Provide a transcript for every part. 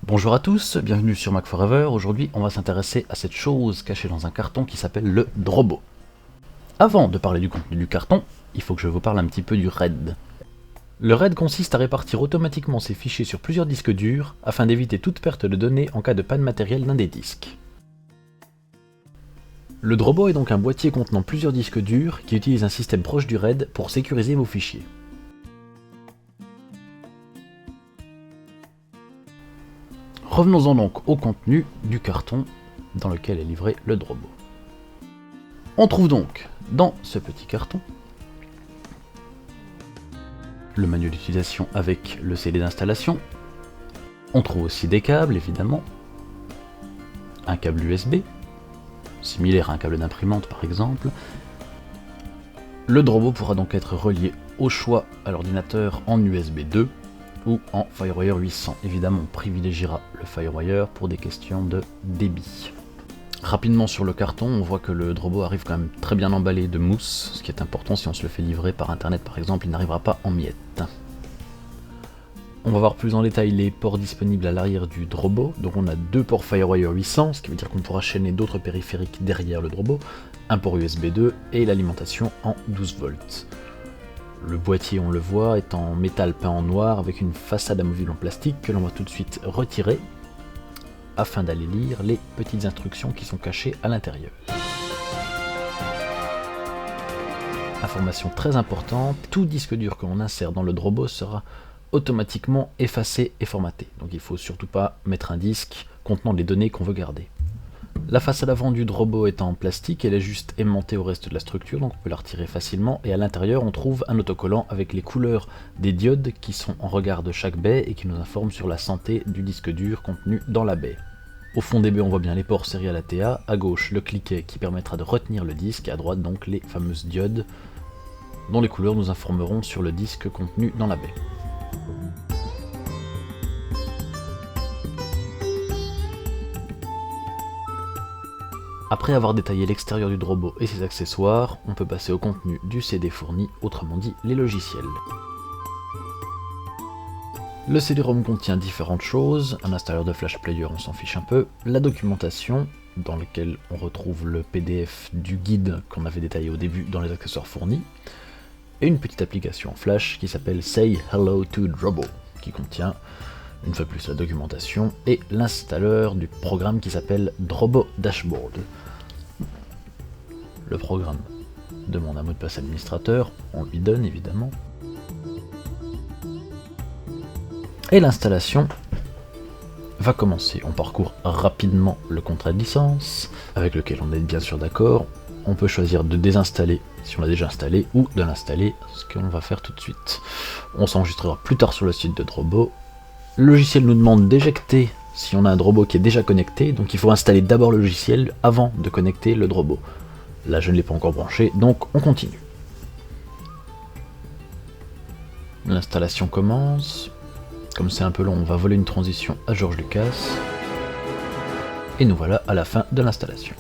Bonjour à tous, bienvenue sur Mac Forever. Aujourd'hui, on va s'intéresser à cette chose cachée dans un carton qui s'appelle le Drobo. Avant de parler du contenu du carton, il faut que je vous parle un petit peu du RAID. Le RAID consiste à répartir automatiquement ces fichiers sur plusieurs disques durs afin d'éviter toute perte de données en cas de panne matérielle d'un des disques. Le Drobo est donc un boîtier contenant plusieurs disques durs qui utilise un système proche du RAID pour sécuriser vos fichiers. Revenons-en donc au contenu du carton dans lequel est livré le Drobo. On trouve donc dans ce petit carton le manuel d'utilisation avec le CD d'installation. On trouve aussi des câbles évidemment, un câble USB, similaire à un câble d'imprimante par exemple. Le Drobo pourra donc être relié au choix à l'ordinateur en USB 2 ou en FireWire 800. Évidemment, on privilégiera le FireWire pour des questions de débit. Rapidement sur le carton, on voit que le Drobo arrive quand même très bien emballé de mousse, ce qui est important si on se le fait livrer par internet par exemple, il n'arrivera pas en miettes. On va voir plus en détail les ports disponibles à l'arrière du Drobo. Donc on a deux ports FireWire 800, ce qui veut dire qu'on pourra chaîner d'autres périphériques derrière le Drobo, un port USB 2 et l'alimentation en 12 volts. Le boîtier, on le voit, est en métal peint en noir avec une façade amovible en plastique que l'on va tout de suite retirer afin d'aller lire les petites instructions qui sont cachées à l'intérieur. Information très importante, tout disque dur que l'on insère dans le Drobo sera automatiquement effacé et formaté. Donc il ne faut surtout pas mettre un disque contenant les données qu'on veut garder. La façade avant du Drobo est en plastique, elle est juste aimantée au reste de la structure, donc on peut la retirer facilement, et à l'intérieur on trouve un autocollant avec les couleurs des diodes qui sont en regard de chaque baie et qui nous informent sur la santé du disque dur contenu dans la baie. Au fond des baies on voit bien les ports serial ATA, à gauche le cliquet qui permettra de retenir le disque, et à droite donc les fameuses diodes dont les couleurs nous informeront sur le disque contenu dans la baie. Après avoir détaillé l'extérieur du Drobo et ses accessoires, on peut passer au contenu du CD fourni, autrement dit les logiciels. Le CD-ROM contient différentes choses, un installeur de Flash Player on s'en fiche un peu, la documentation, dans laquelle on retrouve le PDF du guide qu'on avait détaillé au début dans les accessoires fournis, et une petite application Flash qui s'appelle Say Hello to Drobo, qui contient une fois de plus la documentation et l'installeur du programme qui s'appelle Drobo Dashboard. Le programme demande un mot de passe administrateur, on lui donne évidemment. Et l'installation va commencer. On parcourt rapidement le contrat de licence, avec lequel on est bien sûr d'accord. On peut choisir de désinstaller si on l'a déjà installé, ou de l'installer, ce qu'on va faire tout de suite. On s'enregistrera plus tard sur le site de Drobo. Le logiciel nous demande d'éjecter si on a un Drobo qui est déjà connecté, donc il faut installer d'abord le logiciel avant de connecter le Drobo. Là je ne l'ai pas encore branché, donc on continue. L'installation commence. Comme c'est un peu long, on va voler une transition à George Lucas. Et nous voilà à la fin de l'installation.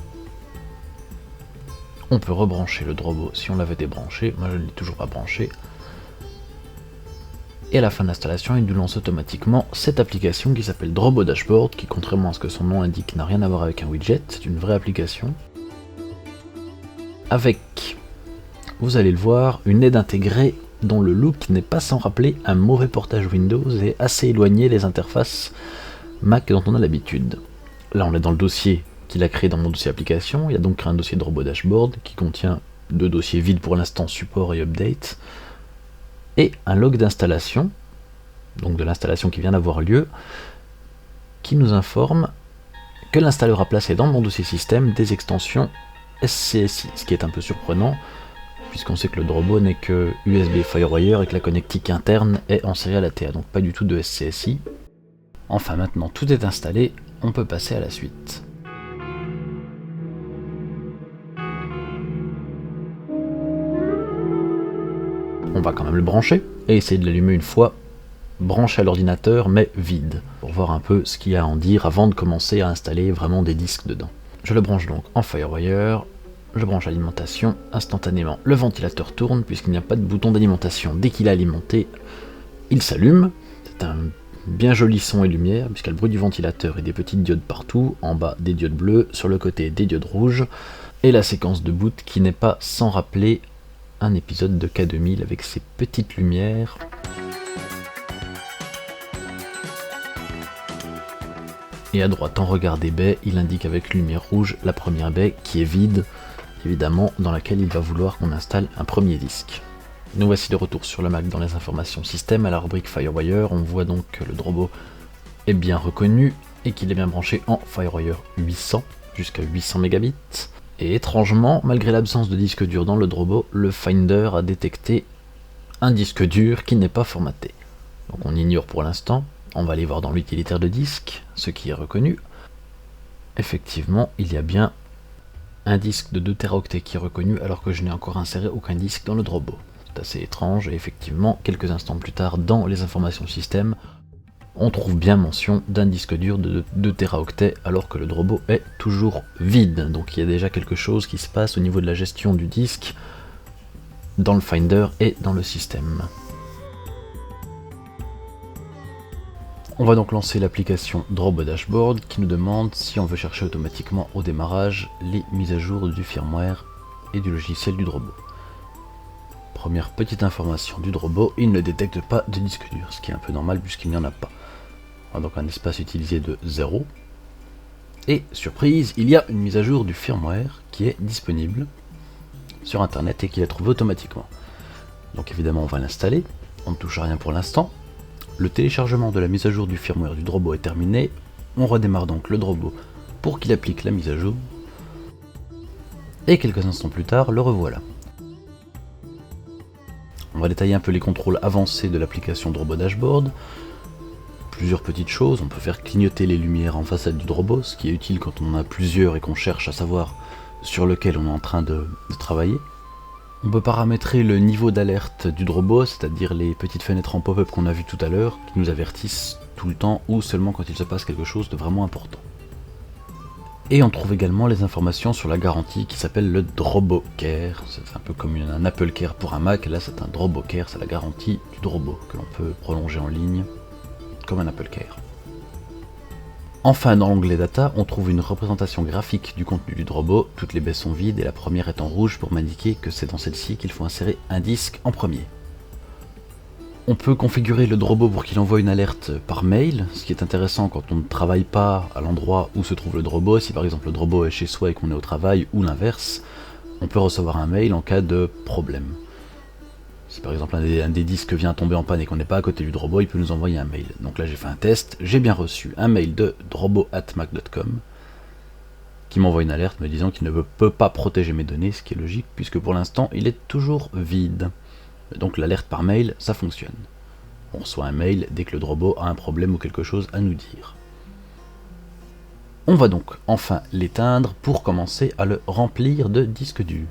On peut rebrancher le Drobo si on l'avait débranché, moi je ne l'ai toujours pas branché. Et à la fin de l'installation, il nous lance automatiquement cette application qui s'appelle Drobo Dashboard, qui contrairement à ce que son nom indique n'a rien à voir avec un widget, c'est une vraie application. Avec, vous allez le voir, une aide intégrée dont le look n'est pas sans rappeler un mauvais portage Windows et assez éloigné des interfaces Mac dont on a l'habitude. Là on est dans le dossier qu'il a créé dans mon dossier application, il a donc créé un dossier Drobo Dashboard qui contient deux dossiers vides pour l'instant, support et update, et un log d'installation, donc de l'installation qui vient d'avoir lieu, qui nous informe que l'installeur a placé dans mon dossier système des extensions SCSI, ce qui est un peu surprenant, puisqu'on sait que le Drobo n'est que USB FireWire et que la connectique interne est en serial ATA, donc pas du tout de SCSI. Enfin maintenant tout est installé, on peut passer à la suite. On va quand même le brancher et essayer de l'allumer une fois branché à l'ordinateur mais vide, pour voir un peu ce qu'il y a à en dire avant de commencer à installer vraiment des disques dedans. Je le branche donc en FireWire, je branche l'alimentation, instantanément le ventilateur tourne puisqu'il n'y a pas de bouton d'alimentation. Dès qu'il est alimenté, il s'allume, c'est un bien joli son et lumière, puisqu'il y a le bruit du ventilateur et des petites diodes partout, en bas des diodes bleues, sur le côté des diodes rouges, et la séquence de boot qui n'est pas sans rappeler un épisode de K2000 avec ses petites lumières. Et à droite, en regard des baies, il indique avec lumière rouge la première baie qui est vide, évidemment, dans laquelle il va vouloir qu'on installe un premier disque. Nous voici de retour sur le Mac dans les informations système, à la rubrique Firewire. On voit donc que le Drobo est bien reconnu et qu'il est bien branché en Firewire 800 jusqu'à 800 mégabits. Et étrangement, malgré l'absence de disque dur dans le Drobo, le Finder a détecté un disque dur qui n'est pas formaté. Donc on ignore pour l'instant. On va aller voir dans l'utilitaire de disque, ce qui est reconnu. Effectivement, il y a bien un disque de 2 Teraoctets qui est reconnu alors que je n'ai encore inséré aucun disque dans le Drobo. C'est assez étrange et effectivement, quelques instants plus tard, dans les informations système, on trouve bien mention d'un disque dur de 2 Teraoctets alors que le Drobo est toujours vide. Donc il y a déjà quelque chose qui se passe au niveau de la gestion du disque dans le Finder et dans le système. On va donc lancer l'application Drobo Dashboard qui nous demande si on veut chercher automatiquement au démarrage les mises à jour du firmware et du logiciel du Drobo. Première petite information du Drobo, il ne détecte pas de disque dur, ce qui est un peu normal puisqu'il n'y en a pas. On a donc un espace utilisé de 0. Et surprise, il y a une mise à jour du firmware qui est disponible sur internet et qui est trouvée automatiquement. Donc évidemment on va l'installer, on ne touche à rien pour l'instant. Le téléchargement de la mise à jour du firmware du Drobo est terminé, on redémarre donc le Drobo pour qu'il applique la mise à jour, et quelques instants plus tard, le revoilà. On va détailler un peu les contrôles avancés de l'application Drobo Dashboard. Plusieurs petites choses, on peut faire clignoter les lumières en façade du Drobo, ce qui est utile quand on en a plusieurs et qu'on cherche à savoir sur lequel on est en train de travailler. On peut paramétrer le niveau d'alerte du Drobo, c'est-à-dire les petites fenêtres en pop-up qu'on a vues tout à l'heure, qui nous avertissent tout le temps ou seulement quand il se passe quelque chose de vraiment important. Et on trouve également les informations sur la garantie qui s'appelle le Drobo Care. C'est un peu comme un Apple Care pour un Mac, et là c'est un Drobo Care, c'est la garantie du Drobo que l'on peut prolonger en ligne comme un Apple Care. Enfin, dans l'onglet Data, on trouve une représentation graphique du contenu du Drobo. Toutes les baies sont vides et la première est en rouge pour m'indiquer que c'est dans celle-ci qu'il faut insérer un disque en premier. On peut configurer le Drobo pour qu'il envoie une alerte par mail, ce qui est intéressant quand on ne travaille pas à l'endroit où se trouve le Drobo. Si par exemple le Drobo est chez soi et qu'on est au travail, ou l'inverse, on peut recevoir un mail en cas de problème. Si par exemple un des disques vient tomber en panne et qu'on n'est pas à côté du Drobo, il peut nous envoyer un mail. Donc là j'ai fait un test, j'ai bien reçu un mail de drobo@mac.com qui m'envoie une alerte me disant qu'il ne peut pas protéger mes données, ce qui est logique puisque pour l'instant il est toujours vide. Donc l'alerte par mail, ça fonctionne. On reçoit un mail dès que le Drobo a un problème ou quelque chose à nous dire. On va donc enfin l'éteindre pour commencer à le remplir de disques durs.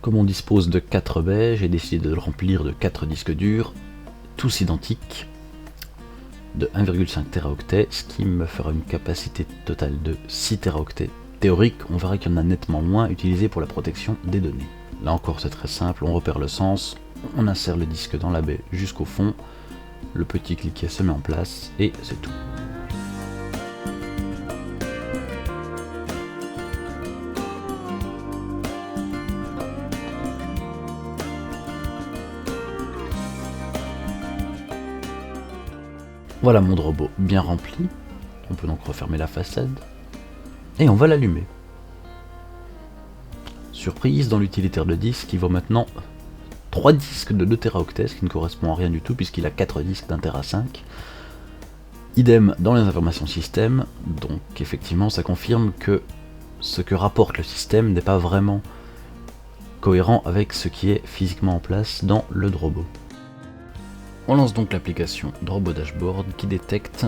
Comme on dispose de 4 baies, j'ai décidé de le remplir de 4 disques durs, tous identiques, de 1,5 Teraoctets, ce qui me fera une capacité totale de 6 Teraoctets. Théorique, on verra qu'il y en a nettement moins utilisé pour la protection des données. Là encore c'est très simple, on repère le sens, on insère le disque dans la baie jusqu'au fond, le petit cliquet se met en place et c'est tout. Voilà mon Drobo bien rempli, on peut donc refermer la façade, et on va l'allumer. Surprise, dans l'utilitaire de disque, il vaut maintenant 3 disques de 2 Teraoctets, ce qui ne correspond à rien du tout puisqu'il a 4 disques d'1 Tera 5. Idem dans les informations système, donc effectivement ça confirme que ce que rapporte le système n'est pas vraiment cohérent avec ce qui est physiquement en place dans le Drobo. On lance donc l'application Drobo Dashboard qui détecte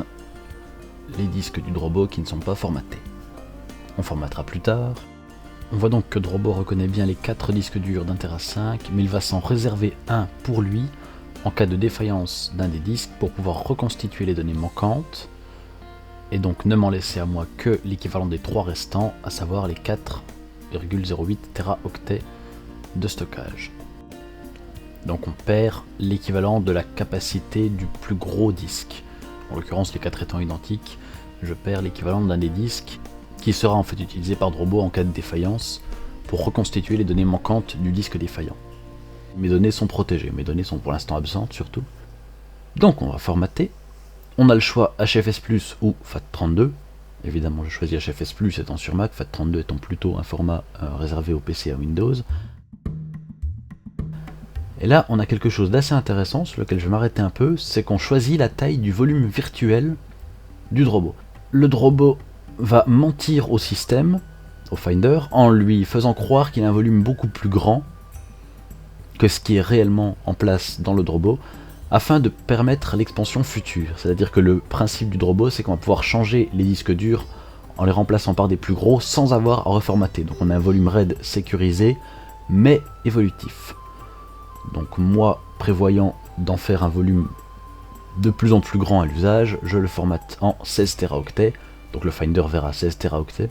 les disques du Drobo qui ne sont pas formatés. On formatera plus tard. On voit donc que Drobo reconnaît bien les 4 disques durs d'1 Tera 5, mais il va s'en réserver un pour lui en cas de défaillance d'un des disques pour pouvoir reconstituer les données manquantes et donc ne m'en laisser à moi que l'équivalent des 3 restants, à savoir les 4 3,08 Teraoctets de stockage. Donc on perd l'équivalent de la capacité du plus gros disque. En l'occurrence, les 4 étant identiques, je perds l'équivalent d'un des disques qui sera en fait utilisé par Drobo en cas de défaillance pour reconstituer les données manquantes du disque défaillant. Mes données sont protégées, mes données sont pour l'instant absentes surtout. Donc on va formater. On a le choix HFS+ ou FAT32. Évidemment, je choisis HFS+ étant sur Mac, FAT32 étant plutôt un format réservé au PC et à Windows. Et là, on a quelque chose d'assez intéressant sur lequel je vais m'arrêter un peu, c'est qu'on choisit la taille du volume virtuel du Drobo. Le Drobo va mentir au système, au Finder, en lui faisant croire qu'il a un volume beaucoup plus grand que ce qui est réellement en place dans le Drobo, afin de permettre l'expansion future. C'est-à-dire que le principe du Drobo, c'est qu'on va pouvoir changer les disques durs en les remplaçant par des plus gros sans avoir à reformater. Donc on a un volume RAID sécurisé, mais évolutif. Donc moi, prévoyant d'en faire un volume de plus en plus grand à l'usage, je le formate en 16 Teraoctets, donc le Finder verra 16 Teraoctets.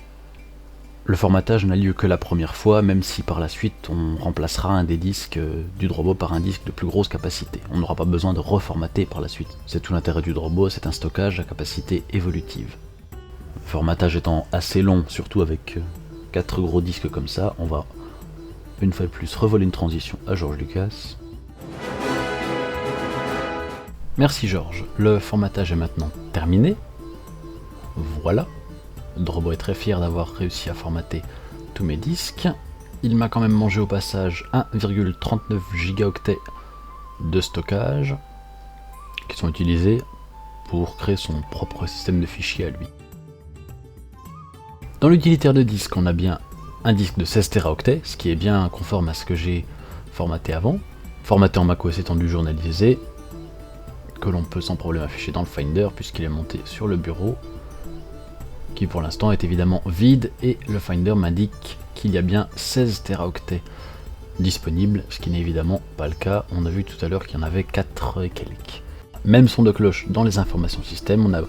Le formatage n'a lieu que la première fois, même si par la suite on remplacera un des disques du Drobo par un disque de plus grosse capacité. On n'aura pas besoin de reformater par la suite. C'est tout l'intérêt du Drobo, c'est un stockage à capacité évolutive. Le formatage étant assez long, surtout avec 4 gros disques comme ça, on va une fois de plus revoler une transition à Georges Lucas. Merci Georges, le formatage est maintenant terminé. Voilà. Drobo est très fier d'avoir réussi à formater tous mes disques. Il m'a quand même mangé au passage 1,39 gigaoctets de stockage qui sont utilisés pour créer son propre système de fichiers à lui. Dans l'utilitaire de disque, on a bien un disque de 16 Teraoctets, ce qui est bien conforme à ce que j'ai formaté avant. Formaté en macOS étendu journalisé, que l'on peut sans problème afficher dans le Finder puisqu'il est monté sur le bureau, qui pour l'instant est évidemment vide, et le Finder m'indique qu'il y a bien 16 Teraoctets disponibles, ce qui n'est évidemment pas le cas. On a vu tout à l'heure qu'il y en avait 4 et quelques. Même son de cloche dans les informations système, on a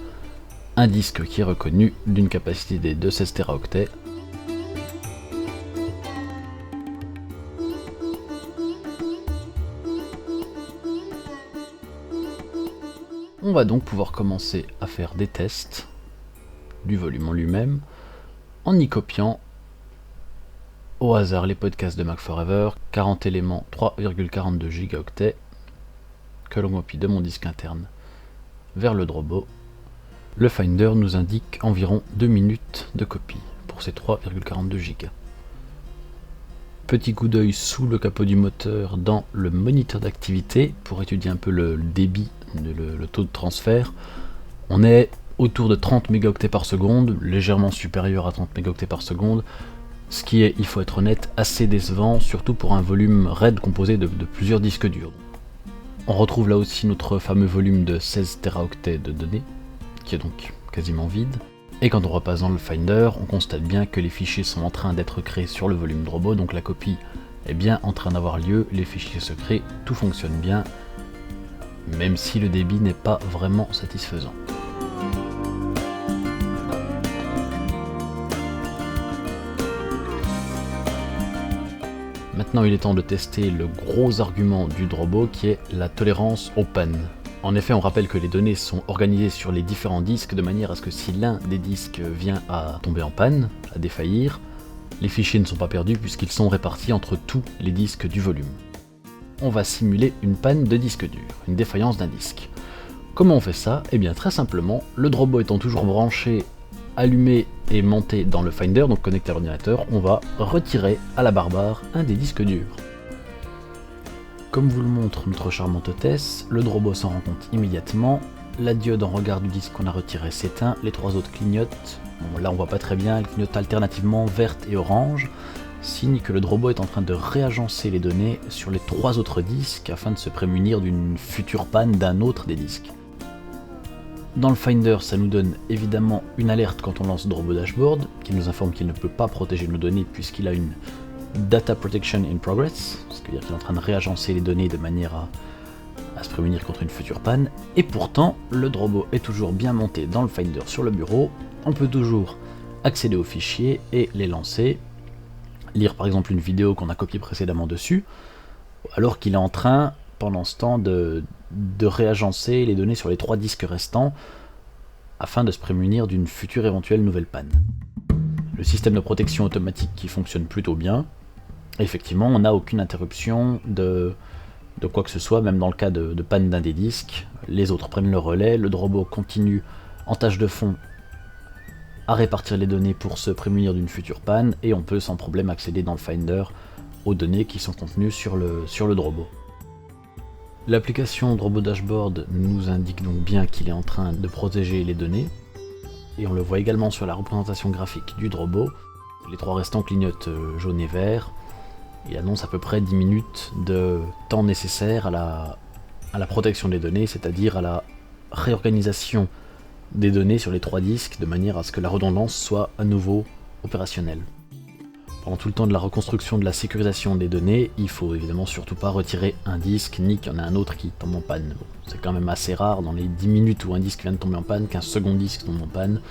un disque qui est reconnu d'une capacité de 16 Teraoctets. On va donc pouvoir commencer à faire des tests du volume en lui-même, en y copiant au hasard les podcasts de Mac Forever, 40 éléments, 3,42 gigaoctets, que l'on copie de mon disque interne vers le Drobo. Le Finder nous indique environ 2 minutes de copie pour ces 3,42 gigas. Petit coup d'œil sous le capot du moteur dans le moniteur d'activité pour étudier un peu le débit, le taux de transfert. On est autour de 30 mégaoctets par seconde, légèrement supérieur à 30 mégaoctets par seconde, ce qui est, il faut être honnête, assez décevant, surtout pour un volume RAID composé de plusieurs disques durs. On retrouve là aussi notre fameux volume de 16 Teraoctets de données, qui est donc quasiment vide. Et quand on repasse dans le Finder, on constate bien que les fichiers sont en train d'être créés sur le volume Drobo, donc la copie est bien en train d'avoir lieu, les fichiers se créent, tout fonctionne bien, même si le débit n'est pas vraiment satisfaisant. Maintenant, il est temps de tester le gros argument du Drobo qui est la tolérance aux pannes. En effet, on rappelle que les données sont organisées sur les différents disques de manière à ce que si l'un des disques vient à tomber en panne, à défaillir, les fichiers ne sont pas perdus puisqu'ils sont répartis entre tous les disques du volume. On va simuler une panne de disque dur, une défaillance d'un disque. Comment on fait ça? Eh bien très simplement, le Drobo étant toujours branché, allumé et monté dans le Finder, donc connecté à l'ordinateur, on va retirer à la barbare un des disques durs. Comme vous le montre notre charmante hôtesse, le Drobo s'en rend compte immédiatement, la diode en regard du disque qu'on a retiré s'éteint, les 3 autres clignotent, bon, là on voit pas très bien, elles clignotent alternativement verte et orange, signe que le Drobo est en train de réagencer les données sur les 3 autres disques afin de se prémunir d'une future panne d'un autre des disques. Dans le Finder, ça nous donne évidemment une alerte quand on lance Drobo Dashboard, qui nous informe qu'il ne peut pas protéger nos données puisqu'il a une Data Protection in Progress, c'est-à-dire qu'il est en train de réagencer les données de manière à se prémunir contre une future panne, et pourtant le Drobo est toujours bien monté dans le Finder sur le bureau, on peut toujours accéder aux fichiers et les lancer. lire par exemple une vidéo qu'on a copiée précédemment dessus, alors qu'il est en train, pendant ce temps, de réagencer les données sur les 3 disques restants, afin de se prémunir d'une future éventuelle nouvelle panne. Le système de protection automatique qui fonctionne plutôt bien, effectivement on n'a aucune interruption de quoi que ce soit, même dans le cas de panne d'un des disques, les autres prennent le relais, le Drobo continue en tâche de fond à répartir les données pour se prémunir d'une future panne, et on peut sans problème accéder dans le Finder aux données qui sont contenues sur le Drobo. L'application Drobo Dashboard nous indique donc bien qu'il est en train de protéger les données, et on le voit également sur la représentation graphique du Drobo. Les 3 restants clignotent jaune et vert. Il annonce à peu près 10 minutes de temps nécessaire à la protection des données, c'est-à-dire à la réorganisation des données sur les 3 disques, de manière à ce que la redondance soit à nouveau opérationnelle. Pendant tout le temps de la reconstruction de la sécurisation des données, il faut évidemment surtout pas retirer un disque, ni qu'il y en ait un autre qui tombe en panne. Bon, c'est quand même assez rare dans les 10 minutes où un disque vient de tomber en panne, qu'un second disque tombe en panne.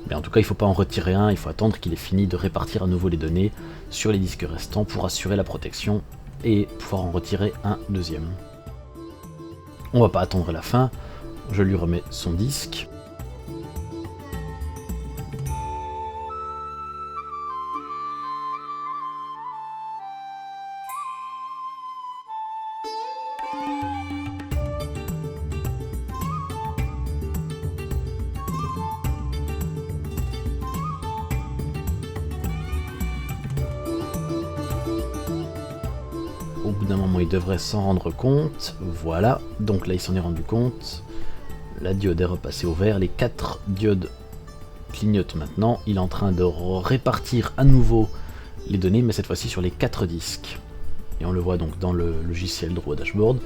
Mais en tout cas, il ne faut pas en retirer un, il faut attendre qu'il ait fini de répartir à nouveau les données sur les disques restants pour assurer la protection et pouvoir en retirer un deuxième. On va pas attendre la fin, je lui remets son disque. Au bout d'un moment, il devrait s'en rendre compte. Voilà, donc là, il s'en est rendu compte. La diode est repassée au vert. Les 4 diodes clignotent maintenant. Il est en train de répartir à nouveau les données, mais cette fois-ci sur les 4 disques. Et on le voit donc dans le logiciel Drobo Dashboard.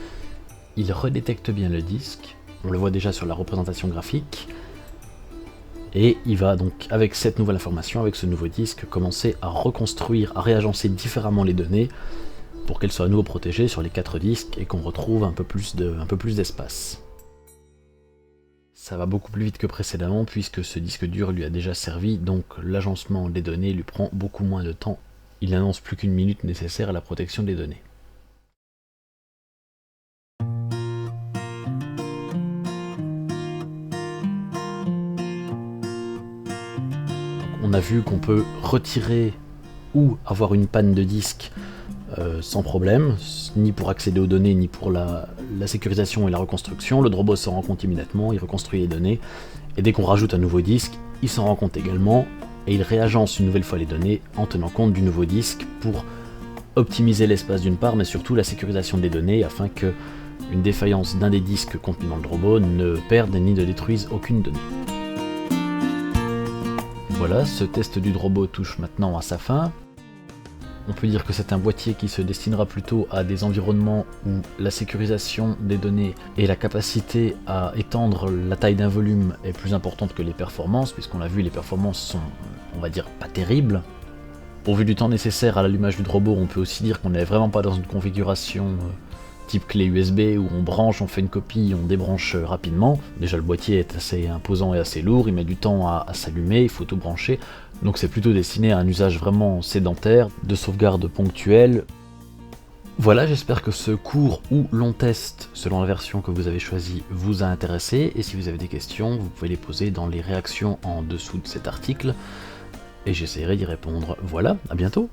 Il redétecte bien le disque. On le voit déjà sur la représentation graphique. Et il va donc, avec cette nouvelle information, avec ce nouveau disque, commencer à reconstruire, à réagencer différemment les données, pour qu'elles soient à nouveau protégées sur les 4 disques et qu'on retrouve un peu plus d'espace. Ça va beaucoup plus vite que précédemment puisque ce disque dur lui a déjà servi, donc l'agencement des données lui prend beaucoup moins de temps. Il n'annonce plus qu'1 minute nécessaire à la protection des données. Donc on a vu qu'on peut retirer ou avoir une panne de disque sans problème, ni pour accéder aux données, ni pour la sécurisation et la reconstruction. Le Drobo s'en rend compte immédiatement, il reconstruit les données, et dès qu'on rajoute un nouveau disque, il s'en rend compte également, et il réagence une nouvelle fois les données en tenant compte du nouveau disque pour optimiser l'espace d'une part, mais surtout la sécurisation des données, afin que une défaillance d'un des disques contenus dans le Drobo ne perde ni ne détruise aucune donnée. Voilà, ce test du Drobo touche maintenant à sa fin. On peut dire que c'est un boîtier qui se destinera plutôt à des environnements où la sécurisation des données et la capacité à étendre la taille d'un volume est plus importante que les performances, puisqu'on l'a vu, les performances sont, on va dire, pas terribles. Pourvu du temps nécessaire à l'allumage du Drobo, on peut aussi dire qu'on n'est vraiment pas dans une configuration type clé USB où on branche, on fait une copie, on débranche rapidement. Déjà le boîtier est assez imposant et assez lourd, il met du temps à s'allumer, il faut tout brancher. Donc c'est plutôt destiné à un usage vraiment sédentaire, de sauvegarde ponctuelle. Voilà, j'espère que ce court ou long test, selon la version que vous avez choisie, vous a intéressé. Et si vous avez des questions, vous pouvez les poser dans les réactions en dessous de cet article. Et j'essaierai d'y répondre. Voilà, à bientôt!